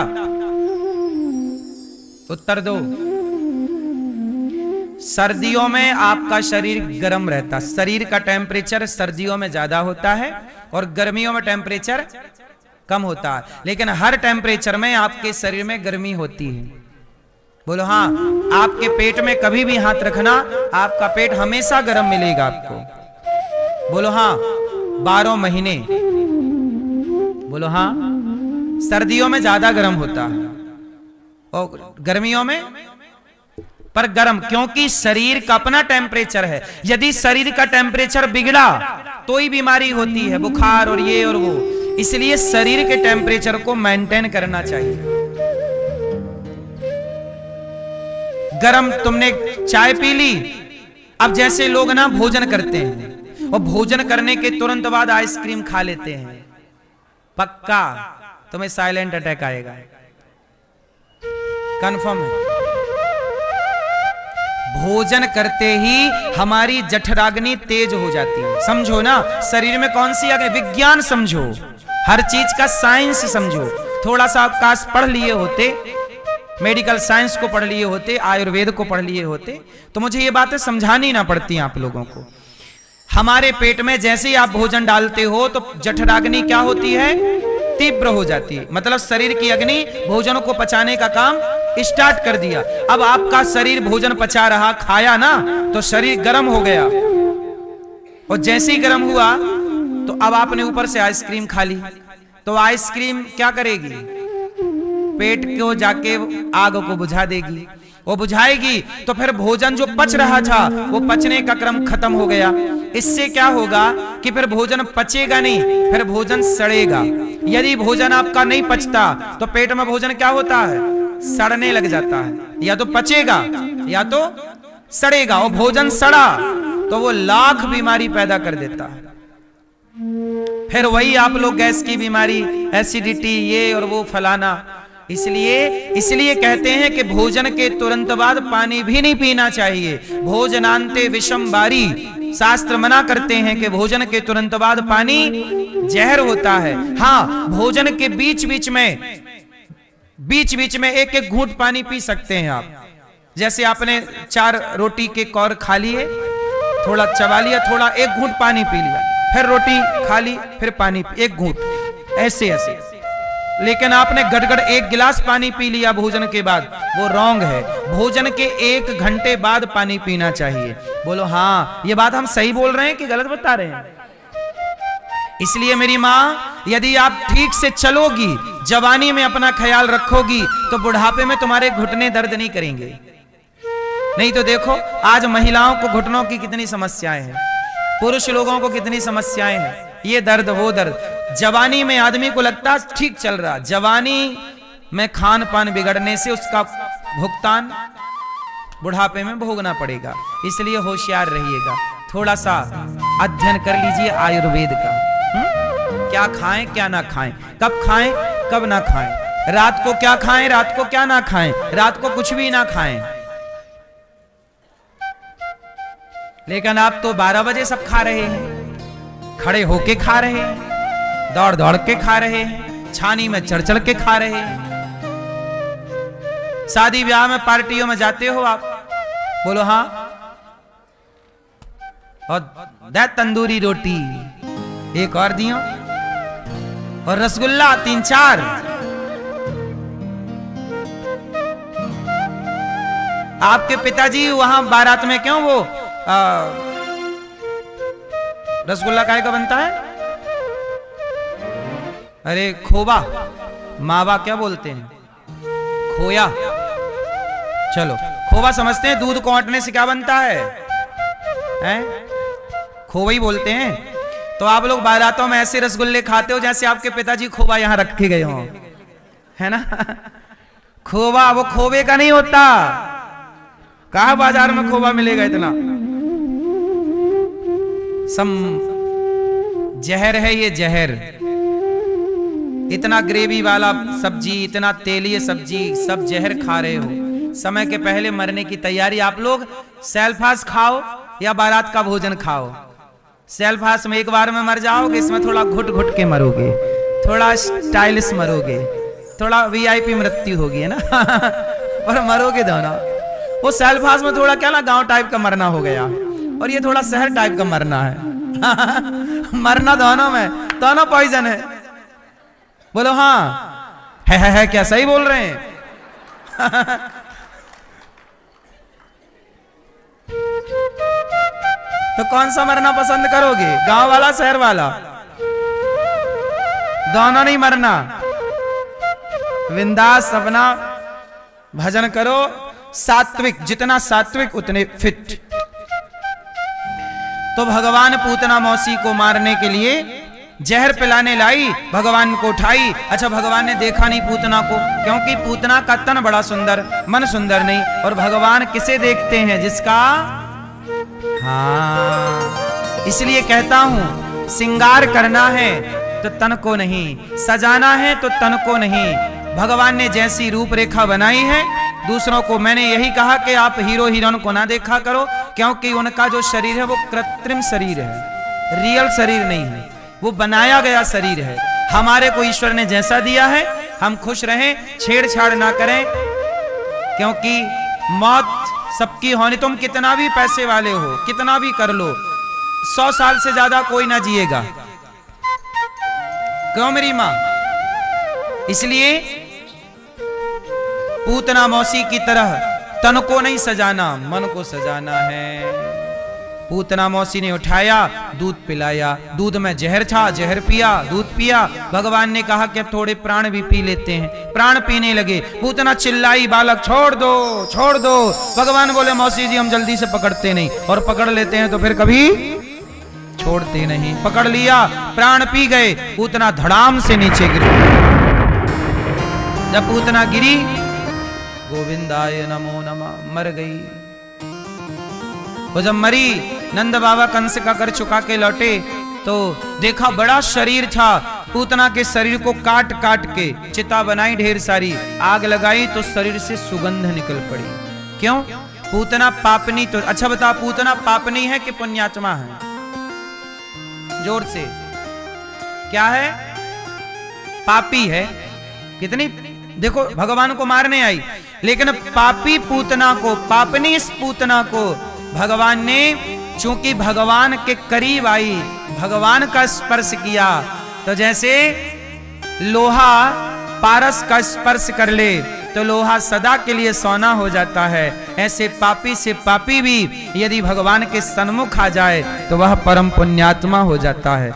उत्तर दो। सर्दियों में आपका शरीर गर्म रहता, शरीर का टेम्परेचर सर्दियों में ज्यादा होता है और गर्मियों में टेम्परेचर कम होता है, लेकिन हर टेम्परेचर में आपके शरीर में गर्मी होती है। बोलो हाँ। आपके पेट में कभी भी हाथ रखना, आपका पेट हमेशा गर्म मिलेगा आपको। बोलो हाँ। 12 महीने। बोलो हाँ। सर्दियों में ज्यादा गर्म होता है और गर्मियों में पर गर्म, क्योंकि शरीर का अपना टेम्परेचर है। यदि शरीर का टेम्परेचर बिगड़ा तो ही बीमारी होती है, बुखार और ये और वो। इसलिए शरीर के टेम्परेचर को मेंटेन करना चाहिए। गरम तुमने चाय पी ली, अब जैसे लोग ना भोजन करते हैं और भोजन करने के तुरंत बाद आइसक्रीम खा लेते हैं, पक्का तुम्हें साइलेंट अटैक आएगा, कंफर्म है। भोजन करते ही हमारी जठराग्नि तेज हो जाती है। समझो ना, शरीर में कौन सी अग्नि, विज्ञान समझो, हर चीज का साइंस समझो। थोड़ा सा आप काश पढ़ लिए होते, मेडिकल साइंस को पढ़ लिए होते, आयुर्वेद को पढ़ लिए होते, तो मुझे ये बातें समझानी ना पड़ती आप लोगों को। हमारे पेट में जैसे ही आप भोजन डालते हो तो जठराग्नि क्या होती है, तीव्र हो जाती है। मतलब शरीर की अग्नि भोजन को पचाने का काम स्टार्ट कर दिया। अब आपका शरीर भोजन पचा रहा, खाया ना, तो शरीर गर्म हो गया, और जैसे ही गर्म हुआ तो अब आपने ऊपर से आइसक्रीम खा ली, तो आइसक्रीम क्या करेगी, पेट को जाके आग को बुझा देगी। वो बुझाएगी तो फिर भोजन जो पच रहा था वो पचने का क्रम खत्म हो गया। इससे क्या होगा कि फिर भोजन पचेगा नहीं, फिर भोजन सड़ेगा। यदि भोजन आपका नहीं पचता तो पेट में भोजन क्या होता है, सड़ने लग जाता है। या तो पचेगा या तो सड़ेगा, और भोजन सड़ा तो वो लाख बीमारी पैदा कर देता है। फिर वही आप लोग गैस की बीमारी, एसिडिटी, ये और वो फलाना। इसलिए कहते हैं कि भोजन के तुरंत बाद पानी भी नहीं पीना चाहिए। भोजनांते विषम बारी, शास्त्र मना करते हैं कि भोजन के तुरंत बाद पानी जहर होता है। हाँ, भोजन के बीच बीच में एक एक घूंट पानी पी सकते हैं आप। जैसे आपने 4 रोटी के कौर खा लिए, थोड़ा चबा लिया, थोड़ा एक घूंट पानी पी लिया, फिर रोटी खा ली, फिर पानी एक घूंट, ऐसे ऐसे। लेकिन आपने गड़गड़ 1 गिलास पानी पी लिया भोजन के बाद, वो रॉन्ग है। भोजन के 1 घंटे बाद पानी पीना चाहिए। बोलो हाँ, ये बात हम सही बोल रहे हैं कि गलत बता रहे हैं? इसलिए मेरी माँ, यदि आप ठीक से चलोगी, जवानी में अपना ख्याल रखोगी, तो बुढ़ापे में तुम्हारे घुटने दर्द नहीं करेंगे। नहीं तो देखो आज महिलाओं को घुटनों की कितनी समस्याएं हैं, पुरुष लोगों को कितनी समस्याएं हैं, ये दर्द वो दर्द। जवानी में आदमी को लगता ठीक चल रहा, जवानी में खान पान बिगड़ने से उसका भुगतान बुढ़ापे में भोगना पड़ेगा। इसलिए होशियार रहिएगा, थोड़ा सा अध्ययन कर लीजिए आयुर्वेद का। क्या खाएं क्या ना खाएं, कब खाएं कब ना खाएं, रात को क्या खाएं रात को क्या ना खाएं, रात को कुछ भी ना खाएं। लेकिन आप तो 12 बजे सब खा रहे हैं, खड़े होके खा रहे हैं, दौड़ दौड़ के खा रहे हैं, छानी में चढ़ चढ़ के खा रहे हैं। शादी ब्याह में पार्टियों में जाते हो आप, बोलो हाँ, और दे तंदूरी रोटी एक और दियो, और रसगुल्ला 3-4। आपके पिताजी वहां बारात में क्यों वो रसगुल्ला काहे का बनता है? अरे खोबा, मावा क्या बोलते हैं, खोया। चलो खोबा समझते हैं, दूध को औंटने से क्या बनता है, हैं? खोवा ही बोलते हैं। तो आप लोग बारातों में ऐसे रसगुल्ले खाते हो जैसे आपके पिताजी खोबा यहां रख के गए हो, है ना? खोबा वो खोबे का नहीं होता। कहां बाजार में खोबा मिलेगा इतना? जहर है ये, जहर। इतना ग्रेवी वाला सब्जी, इतना तेलीय सब्जी, सब जहर खा रहे हो। समय के पहले मरने की तैयारी। आप लोग सेल्फास खाओ या बारात का भोजन खाओ। सेल्फास में एक बार में मर जाओगे, इसमें थोड़ा घुट घुट के मरोगे, थोड़ा स्टाइलिश मरोगे, थोड़ा वीआईपी मृत्यु होगी, है ना? और मरोगे दोनों। वो सेल्फास में थोड़ा क्या ना गांव टाइप का मरना हो गया, और ये थोड़ा शहर टाइप का मरना है। मरना दोनों में, दोनों पॉइजन है। बोलो हाँ है क्या सही बोल रहे हैं? तो कौन सा मरना पसंद करोगे, गांव वाला शहर वाला? दोनों नहीं मरना। बिंदास अपना भजन करो, सात्विक, जितना सात्विक उतने फिट। तो भगवान पूतना मौसी को मारने के लिए जहर पिलाने लाई, भगवान को उठाई। अच्छा, भगवान ने देखा नहीं पूतना को, क्योंकि पूतना का तन बड़ा सुंदर, मन सुंदर नहीं। और भगवान किसे देखते हैं? जिसका, हाँ, इसलिए कहता हूं, सिंगार करना है तो तन को नहीं, सजाना है तो तन को नहीं। भगवान ने जैसी रूपरेखा बनाई है, दूसरों को मैंने यही कहा कि आप हीरो हीरोइन को ना देखा करो, क्योंकि उनका जो शरीर है वो कृत्रिम शरीर है, रियल शरीर नहीं है, वो बनाया गया शरीर है। हमारे को ईश्वर ने जैसा दिया है, हम खुश रहें, छेड़छाड़ ना करें, क्योंकि मौत सबकी होनी। तुम कितना भी पैसे वाले हो, कितना भी कर लो, 100 साल से ज्यादा कोई ना जिएगा। क्यों मेरी मां? इसलिए पूतना मौसी की तरह तन को नहीं सजाना, मन को सजाना है। पूतना मौसी ने उठाया, दूध पिलाया, दूध में जहर था, जहर पिया, दूध पिया। भगवान ने कहा कि थोड़े प्राण भी पी लेते हैं, प्राण पीने लगे। पूतना चिल्लाई, बालक छोड़ दो, छोड़ दो। भगवान बोले, मौसी जी हम जल्दी से पकड़ते नहीं, और पकड़ लेते हैं तो फिर कभी छोड़ते नहीं। पकड़ लिया, प्राण पी गए, पूतना धड़ाम से नीचे गिर गई। जब पूतना गिरी, गोविंदाय नमो नमः, मर गई। वो जब मरी, नंद बाबा कंस का कर चुका के लौटे तो देखा बड़ा शरीर था। पूतना के शरीर को काट काट के चिता बनाई, ढेर सारी आग लगाई, तो शरीर से सुगंध निकल पड़ी। क्यों? पूतना पापनी तो, अच्छा बता, पूतना पापनी है कि पुण्यात्मा है? जोर से, क्या है? पापी है। कितनी, देखो भगवान को मारने आई, लेकिन पापी पूतना को, पापनी इस पूतना को भगवान ने, चूंकि भगवान के करीब आई, भगवान का स्पर्श किया, तो जैसे लोहा पारस का स्पर्श कर ले तो लोहा सदा के लिए सोना हो जाता है, ऐसे पापी से पापी भी यदि भगवान के सन्मुख आ जाए तो वह परम पुण्यात्मा हो जाता है।